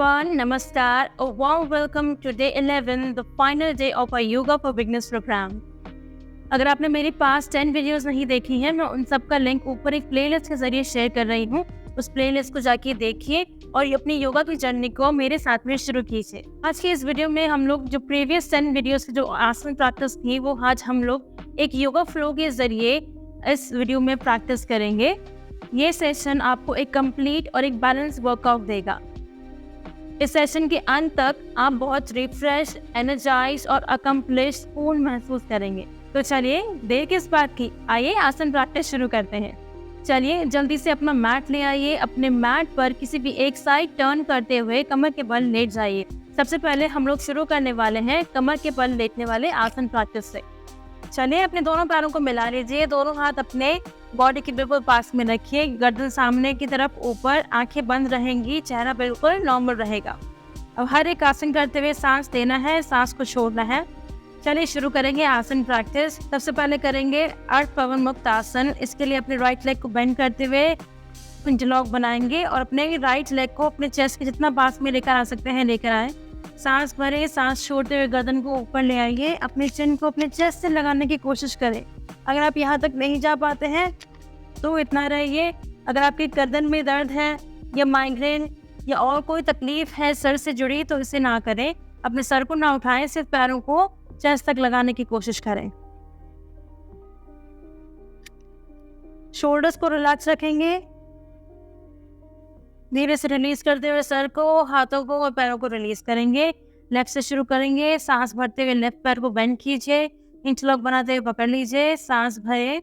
everyone, Namaskar. A warm welcome to day 11, the final day of our Yoga for Beginners program. अगर आपने मेरी पास 10 videos नहीं देखी हैं, मैं उन सब का लिंक ऊपर एक प्लेलिस्ट के जरिए शेयर कर रही हूँ। उस प्लेलिस्ट को जाके देखिए और अपनी योगा की जर्नी को मेरे साथ में शुरू कीजिए। आज की इस वीडियो में हम लोग जो प्रीवियस 10 वीडियोस की जो आसन प्रैक्टिस थी वो आज हम लोग एक योगा फ्लो के जरिए इस वीडियो में प्रैक्टिस करेंगे। ये सेशन आपको एक कंप्लीट और एक बैलेंस वर्कआउट देगा। इस सेशन के अंत तक आप बहुत रिफ्रेश, एनर्जाइज और अकम्प्लिश पूर्ण महसूस करेंगे। तो चलिए देर किस बात की, आइए आसन प्रैक्टिस शुरू करते हैं। चलिए जल्दी से अपना मैट ले आइए। अपने मैट पर किसी भी एक साइड टर्न करते हुए कमर के बल लेट जाइए। सबसे पहले हम लोग शुरू करने वाले हैं कमर के बल लेटने वाले आसन प्रैक्टिस से। चलिए अपने दोनों पैरों को मिला लीजिए। दोनों हाथ अपने बॉडी के बिल्कुल पास में रखिए। गर्दन सामने की तरफ ऊपर, आंखें बंद रहेंगी, चेहरा बिल्कुल नॉर्मल रहेगा। अब हर एक आसन करते हुए सांस लेना है, सांस को छोड़ना है। चलिए शुरू करेंगे आसन प्रैक्टिस। सबसे पहले करेंगे अर्ध पवन मुक्त आसन। इसके लिए अपने राइट लेग को बेंड करते हुए इंटरलॉक बनाएंगे और अपने राइट लेग को अपने चेस्ट के जितना पास में लेकर आ सकते हैं लेकर आए। सांस भरें, सांस छोड़ते हुए गर्दन को ऊपर ले आइए। अपने चिन को अपने चेस्ट से लगाने की कोशिश करें। अगर आप यहाँ तक नहीं जा पाते हैं तो इतना रहिए। अगर आपकी गर्दन में दर्द है या माइग्रेन या और कोई तकलीफ है सर से जुड़ी तो इसे ना करें। अपने सर को ना उठाएं, सिर्फ पैरों को चेस्ट तक लगाने की कोशिश करें। शोल्डर्स को रिलैक्स रखेंगे। धीरे से रिलीज करते हुए सर को, हाथों को और पैरों को रिलीज करेंगे। लेफ्ट से शुरू करेंगे। सांस भरते हुए लेफ्ट पैर को बेंड कीजिए, इंटरलॉक बनाते हुए पकड़ लीजिए। सांस भरे,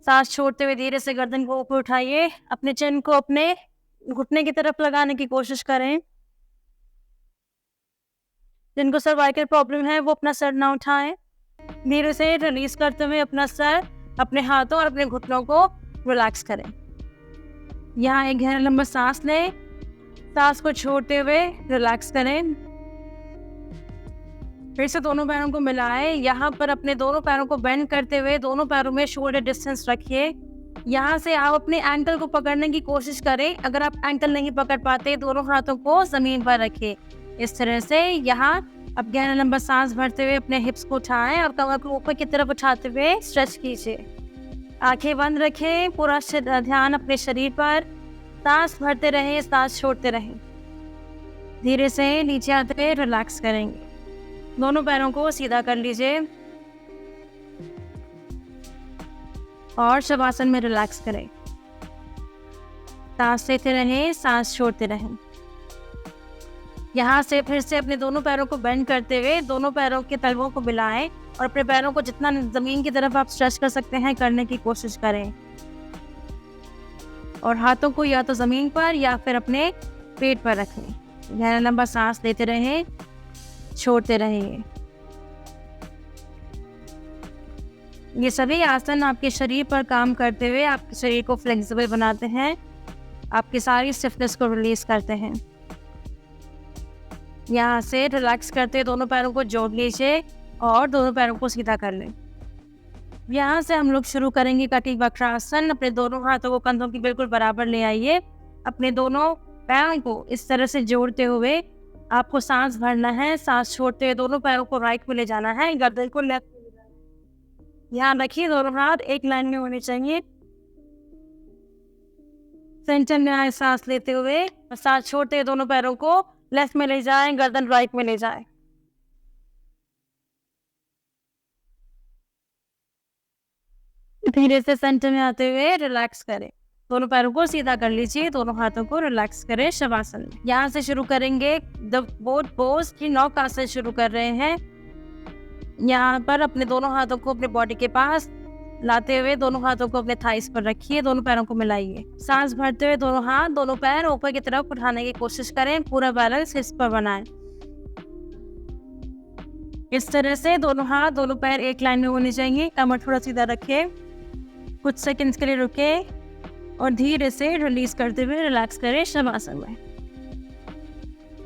सांस छोड़ते हुए धीरे से गर्दन को ऊपर उठाइए। अपने चिन को अपने घुटने की तरफ लगाने की कोशिश करें। जिनको सर्वाइकल प्रॉब्लम है वो अपना सर ना उठाएं। धीरे से रिलीज करते हुए अपना सर, अपने हाथों और अपने घुटनों को रिलैक्स करें। यहाँ एक गहरा लंबा सांस लें। सांस को छोड़ते हुए रिलैक्स करें। फिर से दोनों पैरों को मिलाएं। यहाँ पर अपने दोनों पैरों को बेंड करते हुए दोनों पैरों में शोल्डर डिस्टेंस रखिए। यहाँ से आप अपने एंकल को पकड़ने की कोशिश करें। अगर आप एंकल नहीं पकड़ पाते, दोनों हाथों को जमीन पर रखिए। इस तरह से यहाँ अब गहरा लंबा सांस भरते हुए अपने हिप्स को उठाएं और कमर को ऊपर की तरफ उठाते हुए स्ट्रेच कीजिए। आंखें बंद रखें, पूरा ध्यान अपने शरीर पर। सांस भरते रहें, सांस छोड़ते रहें। धीरे से नीचे आते हुए रिलैक्स करेंगे। दोनों पैरों को सीधा कर लीजिए और शवासन में रिलैक्स करें। सांस लेते रहें, सांस छोड़ते रहें। यहाँ से फिर से अपने दोनों पैरों को बेंड करते हुए दोनों पैरों के तलवों को मिलाएं और अपने पैरों को जितना जमीन की तरफ आप स्ट्रेच कर सकते हैं करने की कोशिश करें। और हाथों को या तो जमीन पर या फिर अपने पेट पर रखें। गहरा लंबा सांस लेते रहें, छोड़ते रहें। ये सभी आसन आपके शरीर पर काम करते हुए आपके शरीर को फ्लेक्सिबल बनाते हैं, आपकी सारी स्टिफनेस को रिलीज करते हैं। यहाँ से रिलैक्स करते दोनों पैरों को जोड़ लीजिए और दोनों पैरों को सीधा कर लें। यहाँ से हम लोग शुरू करेंगे कटी वक्रासन। अपने दोनों हाथों को कंधों की बिल्कुल बराबर ले आइए। अपने दोनों पैरों को इस तरह से जोड़ते हुए आपको सांस भरना है। सांस छोड़ते हुए दोनों पैरों को राइट में ले जाना है, गर्दन को लेफ्ट में ले जाना है। ध्यान रखिए दोनों हाथ एक लाइन में होने चाहिए। सेंटर में आए सांस लेते हुए और सांस छोड़ते हुए दोनों पैरों को लेफ्ट में ले जाएं, गर्दन राइट में ले जाएं। धीरे से सेंटर में आते हुए रिलैक्स करें। दोनों पैरों को सीधा कर लीजिए, दोनों हाथों को रिलैक्स करें शवासन में। यहाँ से शुरू करेंगे द बोथ पोज की नौकासन शुरू कर रहे हैं। यहाँ पर अपने दोनों हाथों को अपने बॉडी के पास लाते हुए दोनों हाथों को अपने थाइस पर रखिए। दोनों पैरों को मिलाइए। सांस भरते हुए दोनों हाथ, दोनों पैर ऊपर की तरफ उठाने की कोशिश करें। पूरा बैलेंस हिप्स पर बनाएं। इस तरह से दोनों हाथ, दोनों पैर एक लाइन में होने चाहिए। कमर थोड़ा सीधा रखें। कुछ सेकंड्स के लिए रुके और धीरे से रिलीज करते हुए रिलैक्स करें शवासन में।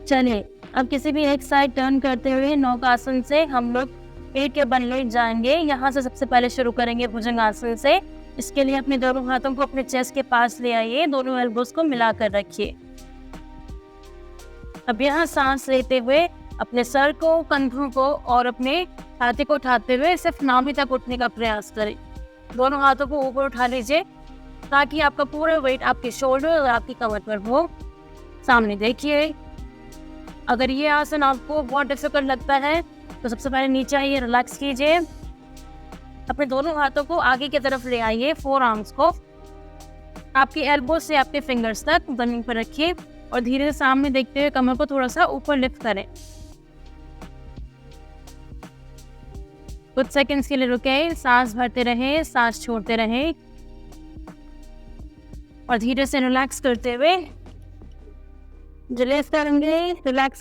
चलिए अब किसी भी एक साइड टर्न करते हुए नौकासन से हम लोग पेट के बल लेट जाएंगे। यहाँ से सबसे पहले शुरू करेंगे भुजंग आसन से। इसके लिए अपने दोनों हाथों को अपने चेस्ट के पास ले आइए। दोनों एल्बोस को मिलाकर रखिए। अब यहाँ सांस लेते हुए अपने सर को, कंधों को और अपने छाती को उठाते हुए सिर्फ नाभि तक उठने का प्रयास करें। दोनों हाथों को ऊपर उठा लीजिए ताकि आपका पूरा वेट आपके शोल्डर और आपकी कमर पर हो। सामने देखिए। अगर ये आसन आपको बहुत डिफिकल्ट लगता है तो सबसे पहले नीचे आइए, रिलैक्स कीजिए। अपने दोनों हाथों को आगे की तरफ ले आइए, फोर आर्म्स को आपके एल्बो से आपके फिंगर्स तक जमीन पर रखिए और धीरे से सामने देखते हुए कमर को थोड़ा सा ऊपर लिफ्ट करें। कुछ सेकंड्स के लिए रुके, सांस भरते रहे, सांस छोड़ते रहे और धीरे से रिलैक्स करते हुए रिलैक्स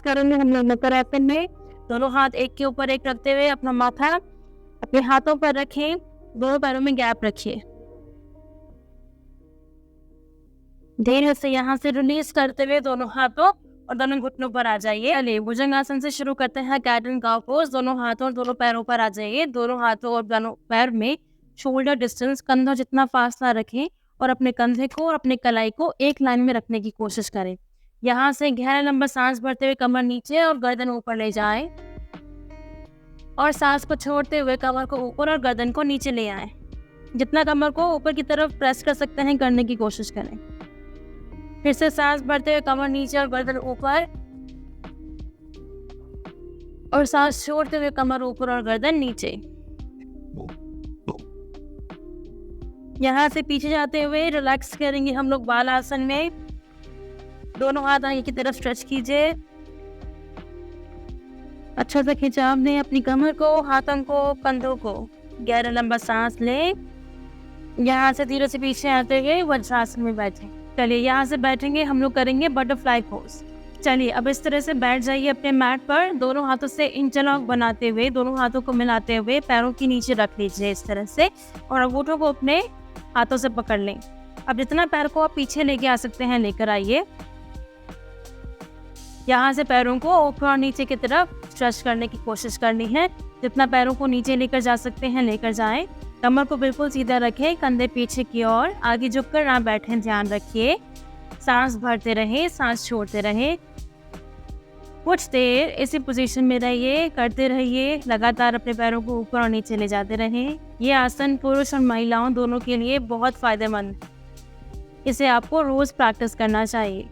करेंगे हम लोग नकर आसन में। दोनों हाथ एक के ऊपर एक रखते हुए अपना माथा अपने हाथों पर रखें, दोनों पैरों में गैप रखिए। धीरे से यहाँ से रिलीज करते हुए दोनों हाथों और दोनों घुटनों पर आ जाइए। चलिए भुजंगासन से शुरू करते हैं, कैट एंड काउ पोज। दोनों हाथों और दोनों पैरों पर आ जाइए। दोनों हाथों और दोनों पैर में शोल्डर डिस्टेंस, कंधों जितना फासला रखें और अपने कंधे को और अपने कलाई को एक लाइन में रखने की कोशिश करें। यहाँ से गहरा लंबा सांस भरते हुए कमर नीचे और गर्दन ऊपर ले जाएं और सांस को छोड़ते हुए कमर को ऊपर और गर्दन को नीचे ले आएं। जितना कमर को ऊपर की तरफ प्रेस कर सकते हैं करने की कोशिश करें। फिर से सांस भरते हुए कमर नीचे और गर्दन ऊपर और सांस छोड़ते हुए कमर ऊपर और गर्दन नीचे। यहाँ से पीछे जाते हुए रिलैक्स करेंगे हम लोग बाल आसन में। दोनों हाथ आगे की तरफ स्ट्रेच कीजिए, अच्छा सा खिंचाव दें अपनी कमर को, हाथों को, कंधों को। गहरा लंबा सांस लें। यहाँ से धीरे से पीछे आते हुए वज्रासन में बैठें। चलिए यहाँ से बैठेंगे, हम लोग करेंगे बटरफ्लाई पोज। चलिए अब इस तरह से बैठ जाइए अपने मैट पर। दोनों हाथों से इंटरलॉक बनाते हुए, दोनों हाथों को मिलाते हुए पैरों के नीचे रख लीजिए इस तरह से और अंगूठों को अपने हाथों से पकड़ लें। अब जितना पैर को आप पीछे लेके आ सकते हैं लेकर आइए। यहाँ से पैरों को ऊपर और नीचे की तरफ स्ट्रेच करने की कोशिश करनी है। जितना पैरों को नीचे लेकर जा सकते हैं लेकर जाएं। कमर को बिल्कुल सीधा रखें, कंधे पीछे की ओर, आगे झुककर ना बैठें, ध्यान रखिए। सांस भरते रहें, सांस छोड़ते रहें। कुछ देर इसी पोजीशन में रहिए, करते रहिए। लगातार अपने पैरों को ऊपर और नीचे ले जाते रहें। ये आसन पुरुष और महिलाओं दोनों के लिए बहुत फायदेमंद है। इसे आपको रोज प्रैक्टिस करना चाहिए।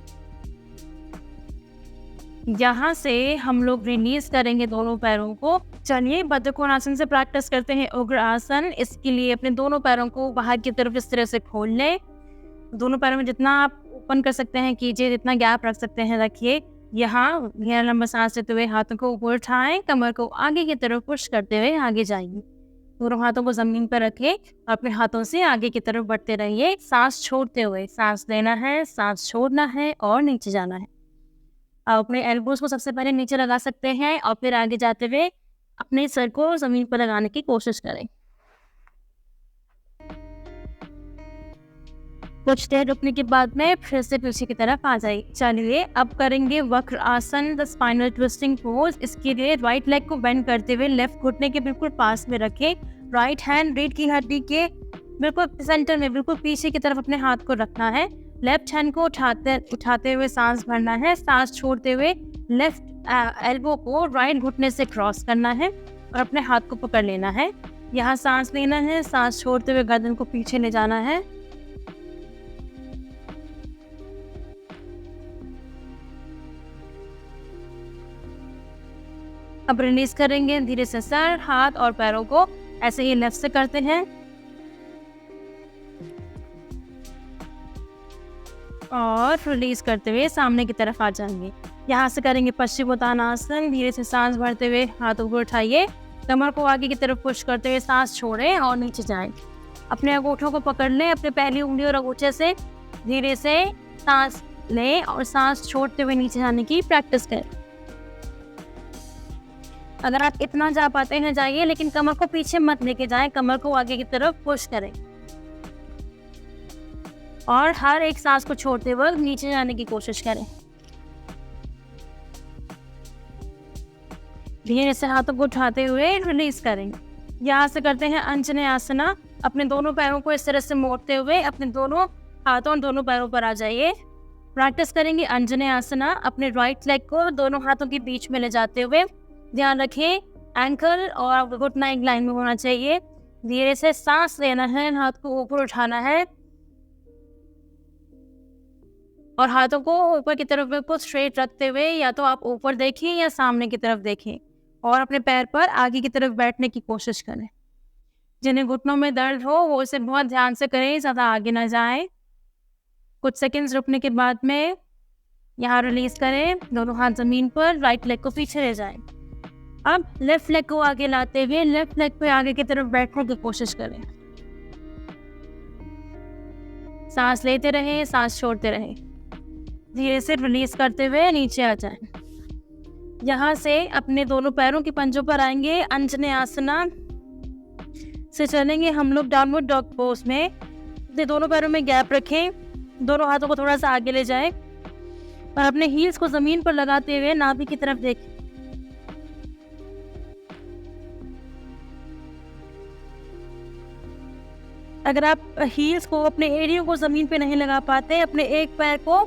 यहाँ से हम लोग रिलीज करेंगे दोनों पैरों को। चलिए बद्रकोणासन से प्रैक्टिस करते हैं उग्र आसन। इसके लिए अपने दोनों पैरों को बाहर की तरफ इस तरह से खोल लें। दोनों पैरों में जितना आप ओपन कर सकते हैं कीजिए, जितना गैप रख सकते हैं रखिए। यहाँ गहरा लंबा सांस लेते हुए हाथों को ऊपर उठाएं, कमर को आगे की तरफ पुश करते हुए आगे जाइए। दोनों हाथों को जमीन पर रखें और अपने हाथों से आगे की तरफ बढ़ते रहिए। सांस छोड़ते हुए, सांस लेना है, सांस छोड़ना है और नीचे जाना है। आप अपने एल्बोज को सबसे पहले नीचे लगा सकते हैं और फिर आगे जाते हुए अपने सर को जमीन पर लगाने की कोशिश करें। कुछ देर रुकने के बाद में फिर से पीछे की तरफ आ जाइए। चलिए अब करेंगे वक्र आसन, द स्पाइनल ट्विस्टिंग पोज। इसके लिए राइट लेग को बेंड करते हुए लेफ्ट घुटने के बिल्कुल पास में रखें। राइट हैंड रीढ़ की हड्डी के बिल्कुल सेंटर में, बिल्कुल पीछे की तरफ अपने हाथ को रखना है। लेफ्ट हैंड को उठाते हुए सांस भरना है। सांस छोड़ते हुए लेफ्ट एल्बो को राइट घुटने से क्रॉस करना है और अपने हाथ को पकड़ लेना है। यहाँ सांस लेना है, सांस छोड़ते हुए गर्दन को पीछे ले जाना है। अब रिलीज करेंगे धीरे से सर, हाथ और पैरों को ऐसे ही लेफ्ट से करते हैं और रिलीज करते हुए सामने की तरफ आ जाएंगे। यहाँ से करेंगे पश्चिमोत्तानासन। धीरे से सांस भरते हुए हाथों को उठाइए, कमर को आगे की तरफ पुश करते हुए सांस छोड़ें और नीचे जाएं। अपने अंगूठों को पकड़ लें, अपने पहली उंगली और अंगूठे से धीरे से सांस लें और सांस छोड़ते हुए नीचे जाने की प्रैक्टिस करें। अगर आप इतना जा पाते हैं जाइए, लेकिन कमर को पीछे मत लेके जाएं, कमर को आगे की तरफ पुश करें और हर एक सांस को छोड़ते वक्त नीचे जाने की कोशिश करें। धीरे से हाथों को उठाते हुए रिलीज करें। यहाँ से करते हैं अंजनेय आसना। अपने दोनों पैरों को इस तरह से मोड़ते हुए अपने दोनों हाथों और दोनों पैरों पर आ जाइए। प्रैक्टिस करेंगे अंजने आसना। अपने राइट लेग को दोनों हाथों के बीच में ले जाते हुए ध्यान रखें एंकल और घुटना एक लाइन में होना चाहिए। धीरे से सांस लेना है, हाथ को ऊपर उठाना है और हाथों को ऊपर की तरफ बिल्कुल स्ट्रेट रखते हुए या तो आप ऊपर देखें या सामने की तरफ देखें और अपने पैर पर आगे की तरफ बैठने की कोशिश करें। जिन्हें घुटनों में दर्द हो वो इसे बहुत ध्यान से करें, ज़्यादा आगे ना जाएं। कुछ सेकंड्स रुकने के बाद में यहाँ रिलीज करें, दोनों हाथ ज़मीन पर, राइट लेग को पीछे ले जाएं। अब लेफ्ट लेग को आगे लाते हुए लेफ्ट लेग पे आगे की तरफ बैठने की कोशिश करें। सांस लेते रहें, सांस छोड़ते रहें। धीरे से रिलीज करते हुए नीचे आ जाएं। यहाँ से अपने दोनों पैरों के पंजों पर आएंगे, अंजने आसना से चलेंगे हम लोग डाउनवर्ड डॉग पोज में। अपने दोनों पैरों में गैप रखें, दोनों हाथों को थोड़ा सा आगे ले जाएं और अपने हील्स को जमीन पर लगाते हुए नाभि की तरफ देखें। अगर आप हील्स को, अपने एड़ियों को जमीन पे नहीं लगा पाते, अपने एक पैर को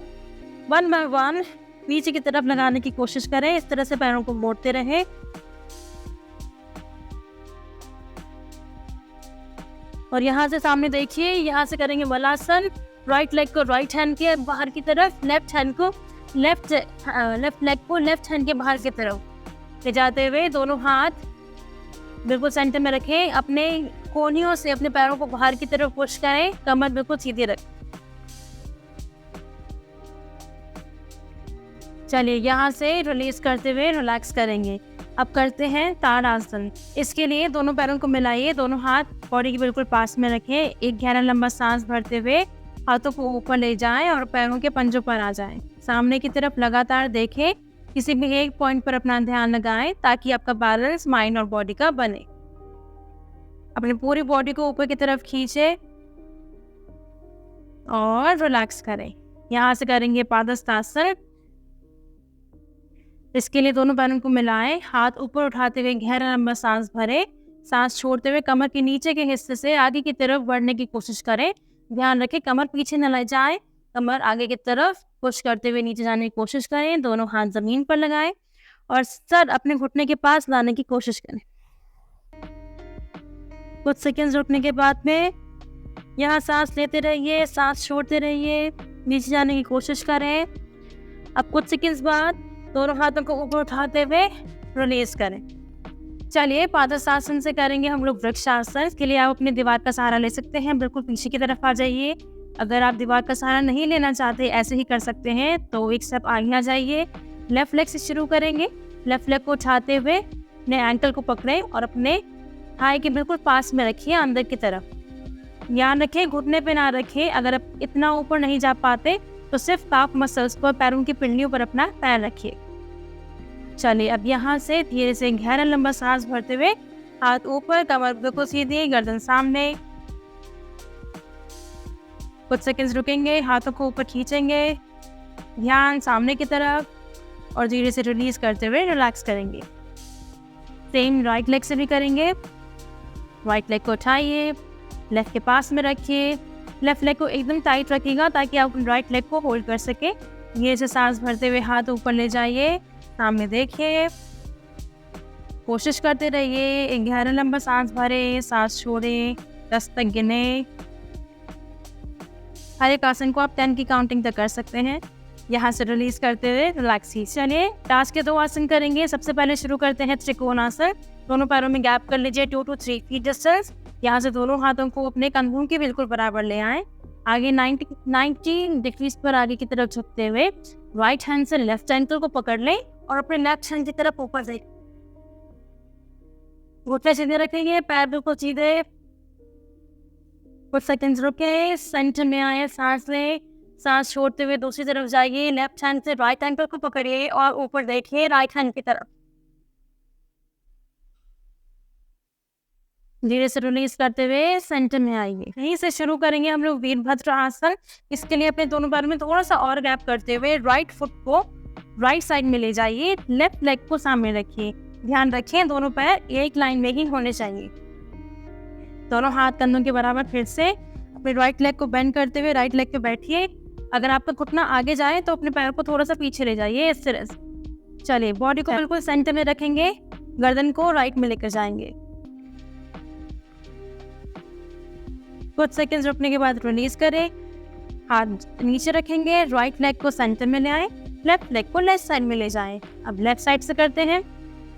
1 बाय 1 नीचे की तरफ लगाने की कोशिश करें। इस तरह से पैरों को मोड़ते रहें और यहाँ से सामने देखिए, यहाँ से करेंगे वलासन। राइट लेग को राइट हैंड के बाहर की तरफ, लेफ्ट हैंड को लेफ्ट लेग को लेफ्ट हैंड के बाहर की तरफ ले जाते हुए दोनों हाथ बिल्कुल सेंटर में रखें। अपने कोहनियों से अपने पैरों को बाहर की तरफ पुश करें, कमर बिल्कुल सीधी रखें। चलिए यहाँ से रिलीज करते हुए रिलैक्स करेंगे। अब करते हैं ताड़ासन। इसके लिए दोनों पैरों को मिलाइए, दोनों हाथ बॉडी के बिल्कुल पास में रखें। एक गहरा लंबा सांस भरते हुए हाथों को ऊपर ले जाएं और पैरों के पंजों पर आ जाएं। सामने की तरफ लगातार देखें, किसी भी एक पॉइंट पर अपना ध्यान लगाएं ताकि आपका बैलेंस माइंड और बॉडी का बने। अपनी पूरी बॉडी को ऊपर की तरफ खींचे और रिलैक्स करें। यहाँ से करेंगे पादहस्तासन। इसके लिए दोनों पैरों को मिलाएं, हाथ ऊपर उठाते हुए गहरा लंबा सांस भरें। सांस छोड़ते हुए कमर के नीचे के हिस्से से आगे की तरफ बढ़ने की कोशिश करें। ध्यान रखें कमर पीछे न ले जाए, कमर आगे की तरफ पुश करते हुए नीचे जाने की कोशिश करें। दोनों हाथ जमीन पर लगाएं और सर अपने घुटने के पास लाने की कोशिश करें। कुछ सेकंड्स रुकने के बाद में यहाँ सांस लेते रहिए, सांस छोड़ते रहिए, नीचे जाने की कोशिश करें। अब कुछ सेकंड्स बाद दोनों हाथों को ऊपर उठाते हुए रिलीज करें। चलिए पादहस्तासन से करेंगे हम लोग वृक्षासन। इसके लिए आप अपने दीवार का सहारा ले सकते हैं, बिल्कुल पीछे की तरफ आ जाइए। अगर आप दीवार का सहारा नहीं लेना चाहते, ऐसे ही कर सकते हैं, तो एक स्टेप आगे आ जाइए। लेफ्ट लेग से शुरू करेंगे। लेफ्ट लेग को उठाते हुए अपने एंकल को पकड़ें और अपने थाई के बिल्कुल पास में रखिए, अंदर की तरफ। ध्यान रखें घुटने पे ना रखें। अगर आप इतना ऊपर नहीं जा पाते तो सिर्फ काफ मसल्स पर, पैरों की पिंडलियों पर अपना पैर रखिए। चलिए अब यहाँ से धीरे से गहरा लंबा सांस भरते हुए हाथ ऊपर, कमर बिल्कुल सीधी, गर्दन सामने। कुछ सेकंड्स रुकेंगे, हाथों को ऊपर खींचेंगे, ध्यान सामने की तरफ और धीरे से रिलीज करते हुए रिलैक्स करेंगे। सेम राइट लेग से भी करेंगे। राइट लेग को उठाइए, लेफ्ट के पास में रखिए। लेफ्ट लेग को एकदम टाइट रखिएगा ताकि आप राइट लेग को होल्ड कर सके। धीरे से सांस भरते हुए हाथ ऊपर ले जाइए, सामने देखिए, कोशिश करते रहिए। एक गहरा लंबा सांस भरे, सांस छोड़े, 10 तक गिने। हर एक आसन को आप 10 की काउंटिंग तक कर सकते हैं। यहाँ से रिलीज करते हुए रिलैक्स ही। चलिए टास्क के 2 आसन करेंगे। सबसे पहले शुरू करते हैं त्रिकोणासन। दोनों पैरों में गैप कर लीजिए 2 to 3 फीट डिस्टेंस। यहाँ से दोनों हाथों को अपने कंधों के बिल्कुल बराबर ले आएं। आगे 90 डिग्रीज पर आगे की तरफ झुकते हुए राइट हैंड से लेफ्ट एंकल को पकड़ लें और अपने लेफ्ट हैंड की तरफ ऊपर से घुटने सीधे रखेंगे, पैर बिल्कुल सीधे। कुछ सेकंड्स रुके, सेंटर में आए, सांस लें, सांस छोड़ते हुए दूसरी तरफ जाइए। लेफ्ट हैंड से राइट एंकल को पकड़िए और ऊपर देखिए राइट हैंड की तरफ। धीरे से रिलीज करते हुए सेंटर में आइए। यहीं से शुरू करेंगे हम लोग वीरभद्र आसन। इसके लिए अपने दोनों पैरों में थोड़ा सा और गैप करते हुए राइट फुट को राइट साइड में ले जाइए, लेफ्ट लेग को सामने रखिए। ध्यान रखें दोनों पैर एक लाइन में ही होने चाहिए। दोनों हाथ कंधों के बराबर। फिर से अपने राइट लेग को बेंड करते हुए राइट लेग पे बैठिए, अगर आपका घुटना आगे जाए तो अपने पैर को थोड़ा सा पीछे ले जाइए इस तरह से। चलिए, बॉडी को बिल्कुल सेंटर में रखेंगे, गर्दन को राइट में लेकर जाएंगे। कुछ सेकंड्स रुकने के बाद रिलीज करें, हाथ नीचे रखेंगे, राइट लेग को सेंटर में ले आए, लेफ्ट लेग को लेफ्ट साइड में ले जाएं। अब लेफ्ट साइड से करते हैं,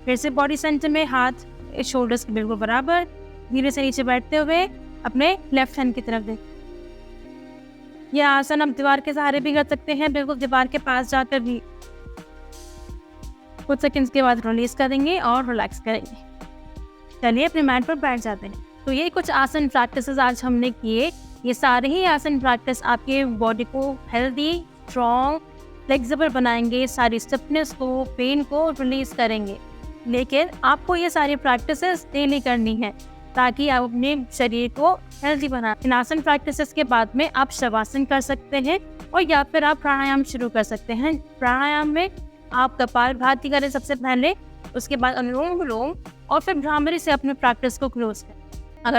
फिर से बॉडी सेंटर में, हाथ शोल्डर्स के बिल्कुल बराबर, धीरे से नीचे बैठते हुए अपने लेफ्ट हैंड की तरफ दें। यह आसन आप दीवार के सहारे भी कर सकते हैं, बिल्कुल दीवार के पास जाकर भी। कुछ सेकंड्स के बाद रिलीज करेंगे और रिलैक्स करेंगे। चलिए अपने मैट पर बैठ जाते हैं। तो ये कुछ आसन प्रैक्टिसेस आज हमने किए। ये सारे ही आसन प्रैक्टिस आपके बॉडी को हेल्दी, स्ट्रॉन्ग, फ्लेक्सिबल बनाएंगे, सारी स्टिफनेस को, पेन को रिलीज करेंगे। लेकिन आपको ये सारी प्रैक्टिसेस डेली करनी है ताकि आप अपने शरीर को हेल्दी बनाएं। इन आसन प्रैक्टिसेस के बाद में आप शवासन कर सकते हैं और या फिर आप प्राणायाम शुरू कर सकते हैं। प्राणायाम में आप कपालभाति करें सबसे पहले, उसके बाद अनुलोम विलोम और फिर भ्रामरी से अपने प्रैक्टिस को क्लोज करें।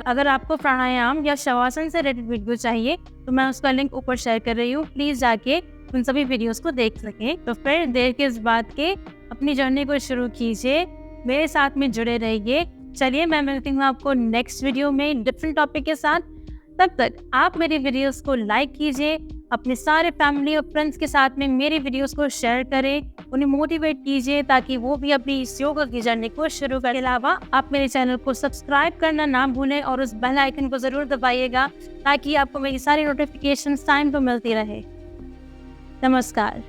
अगर आपको प्राणायाम या शवासन से रिलेटेड वीडियो चाहिए तो मैं उसका लिंक ऊपर शेयर कर रही हूँ, प्लीज़ जाके उन सभी वीडियोस को देख सकें। तो फिर देर के इस बात के अपनी जर्नी को शुरू कीजिए, मेरे साथ में जुड़े रहिए। चलिए, मैं मिलती हूँ आपको नेक्स्ट वीडियो में डिफरेंट टॉपिक के साथ। तब तक आप मेरी वीडियोस को लाइक कीजिए, अपने सारे फैमिली और फ्रेंड्स के साथ में मेरी वीडियोस को शेयर करें, उन्हें मोटिवेट कीजिए ताकि वो भी अपनी इस योगा की जर्नी को शुरू करें। अलावा आप मेरे चैनल को सब्सक्राइब करना ना भूलें और उस बेल आइकन को ज़रूर दबाइएगा ताकि आपको मेरी सारी नोटिफिकेशंस टाइम पर मिलती रहे। नमस्कार।